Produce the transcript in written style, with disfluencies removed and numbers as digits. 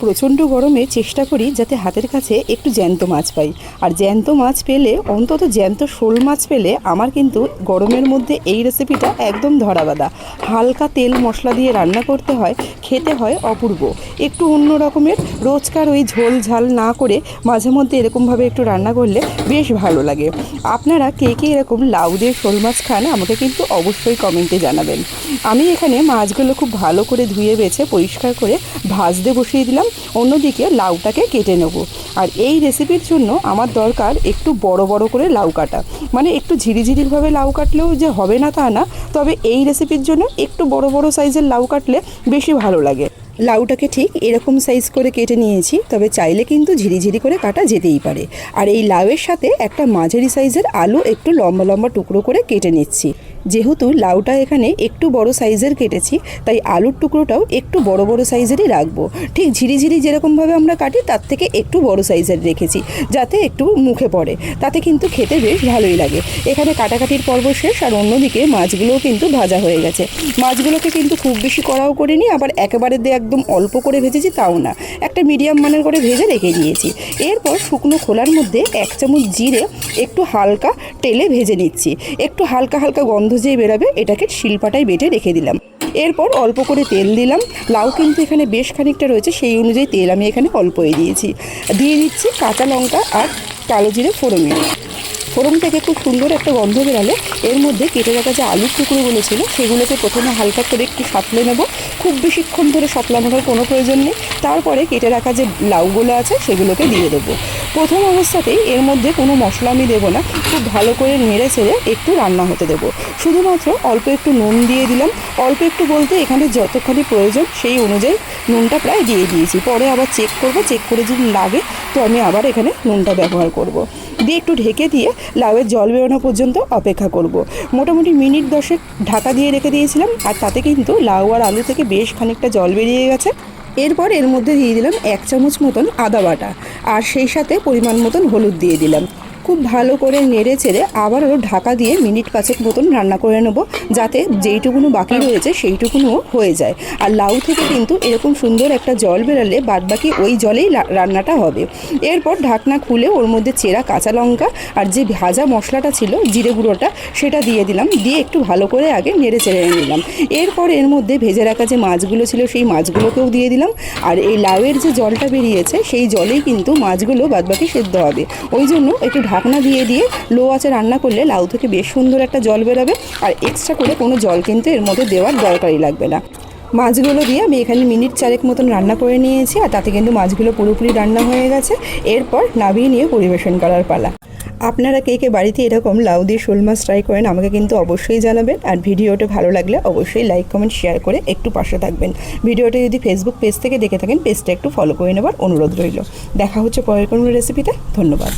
প্রচণ্ড গরমে চেষ্টা করি যাতে হাতের কাছে একটু জ্যান্ত মাছ পাই। আর জ্যান্ত মাছ পেলে, অন্তত জ্যান্ত শোল মাছ পেলে আমার কিন্তু গরমের মধ্যে এই রেসিপিটা একদম ধরাবাঁধা। হালকা তেল মশলা দিয়ে রান্না করতে হয়, খেতে হয় অপূর্ব। একটু অন্য রকমের, রোজকার ওই ঝোল ঝাল না করে মাঝে মধ্যে এরকমভাবে একটু রান্না করলে বেশ ভালো লাগে। আপনারা কে কে এরকম লাউ দিয়ে শোল মাছ খান আমাকে কিন্তু অবশ্যই কমেন্টে জানাবেন। আমি এখানে মাছগুলো খুব ভালো করে ধুয়ে বেছে পরিষ্কার করে ভাজতে বসিয়ে দিলাম। অন্যদিকে লাউটাকে কেটে নেব। আর এই রেসিপির জন্য আমার দরকার একটু বড় বড় করে লাউ কাটা, মানে একটু ঝিরিঝিরিভাবে লাউ কাটলেও যে হবে না তা না, তবে এই রেসিপির জন্য একটু বড় বড় সাইজের লাউ কাটলে বেশি ভালো লাগে। লাউটাকে ঠিক এরকম সাইজ করে কেটে নিয়েছি, তবে চাইলে কিন্তু ঝিরিঝিরি করে কাটা যেতেই পারে। আর এই লাউয়ের সাথে একটা মাঝারি সাইজের আলু একটু লম্বা লম্বা টুকরো করে কেটে নিচ্ছি। যেহেতু লাউটা এখানে একটু বড় সাইজের কেটেছি, তাই আলুর টুকরোটাও একটু বড় বড় সাইজেরই রাখবো। ঠিক ঝিরিঝিরি যেরকমভাবে আমরা কাটি তার থেকে একটু বড় সাইজের রেখেছি, যাতে একটু মুখে পড়ে, তাতে কিন্তু খেতে বেশ ভালোই লাগে। এখানে কাটাকাটির পর্ব শেষ। আর অন্যদিকে মাছগুলোও কিন্তু ভাজা হয়ে গেছে। মাছগুলোকে কিন্তু খুব বেশি কড়াও করিনি, আবার একেবারে একদম অল্প করে ভেজেছি তাও না, একটা মিডিয়াম মানের করে ভেজে রেখে দিয়েছি। এরপর শুকনো খোলার মধ্যে 1 চামচ জিরে একটু হালকা তেলে ভেজে নিচ্ছি। একটু হালকা হালকা গন্ধ যেই বেরোবে এটাকে শিলপাটায় বেটে রেখে দিলাম। এরপর অল্প করে তেল দিলাম। লাউ কিন্তু এখানে বেশ খানিকটা রয়েছে, সেই অনুযায়ী তেল আমি এখানে অল্পই দিয়েছি। দিয়ে দিচ্ছি কাঁচা লঙ্কা আর কালো জিরে ফোড়নে। ফোড়ন থেকে খুব সুন্দর একটা গন্ধ বেরালে এর মধ্যে কেটে রাখা যে আলুর টুকরোগুলো ছিল সেগুলোকে প্রথমে হালকা করে একটু সাঁতলে নেব। খুব বেশিক্ষণ ধরে সাঁতলানোর কোনো প্রয়োজন নেই। তারপরে কেটে রাখা যে লাউগুলো আছে সেগুলোকে দিয়ে দেবো। প্রথম অবস্থাতেই এর মধ্যে কোনো মশলা আমি দেবো না, খুব ভালো করে নেড়ে ছেড়ে একটু রান্না হতে দেবো। শুধুমাত্র অল্প একটু নুন দিয়ে দিলাম। অল্প একটু বলতে এখানে যতখানি প্রয়োজন সেই অনুযায়ী নুনটা প্রায় দিয়ে দিয়েছি। পরে আবার চেক করব, চেক করে যদি লাগে তো আমি আবার এখানে নুনটা ব্যবহার করব। দিয়ে একটু ঢেকে দিয়ে লাউয়ের জল বেরোনো পর্যন্ত অপেক্ষা করব। মোটামুটি মিনিট 10 ঢাকা দিয়ে রেখে দিয়েছিলাম, আর তাতে কিন্তু লাউ আর আলু থেকে বেশ খানিকটা জল বেরিয়ে গেছে। এরপর এর মধ্যে দিয়ে দিলাম 1 চামচ মতন আদা বাটা, আর সেই সাথে পরিমাণ মতন হলুদ দিয়ে দিলাম। খুব ভালো করে নেড়ে চেড়ে আবারও ঢাকা দিয়ে মিনিট 5 মতন রান্না করে নেব, যাতে যেইটুকুনো বাকি রয়েছে সেইটুকুনও হয়ে যায়। আর লাউ থেকে কিন্তু এরকম সুন্দর একটা জল বেরালে বাদবাকি ওই জলেই রান্নাটা হবে। এরপর ঢাকনা খুলে ওর মধ্যে চেরা কাঁচা লঙ্কা আর যে ভাজা মশলাটা ছিল জিরে গুঁড়োটা সেটা দিয়ে দিলাম। দিয়ে একটু ভালো করে আগে নেড়ে চেড়ে নিলাম। এরপর এর মধ্যে ভেজে রাখা যে মাছগুলো ছিল সেই মাছগুলোকেও দিয়ে দিলাম। আর এই লাউয়ের যে জলটা বেরিয়েছে সেই জলেই কিন্তু মাছগুলো বাদবাকি সেদ্ধ হবে। ওই জন্য একটু ঢাকনা দিয়ে দিয়ে লো আঁচে রান্না করলে লাউ থেকে বেশ সুন্দর একটা জল বেরোবে। আর এক্সট্রা করে কোনো জল কিন্তু এর মধ্যে দেওয়ার দরকারই লাগবে না। মাছগুলো দিয়ে আমি এখানে মিনিট 4 মতন রান্না করে নিয়েছি, আর তাতে কিন্তু মাছগুলো পুরোপুরি রান্না হয়ে গেছে। এরপর নামিয়ে নিয়ে পরিবেশন করার পালা। আপনারা কে কে বাড়িতে এরকম লাউ দিয়ে শোল মাছ ট্রাই করেন আমাকে কিন্তু অবশ্যই জানাবেন। আর ভিডিওটা ভালো লাগলে অবশ্যই লাইক কমেন্ট শেয়ার করে একটু পাশে থাকবেন। ভিডিওটা যদি ফেসবুক পেজ থেকে দেখে থাকেন পেজটা একটু ফলো করে নেবার অনুরোধ রইল। দেখা হচ্ছে পরের কোনো রেসিপিতে। ধন্যবাদ।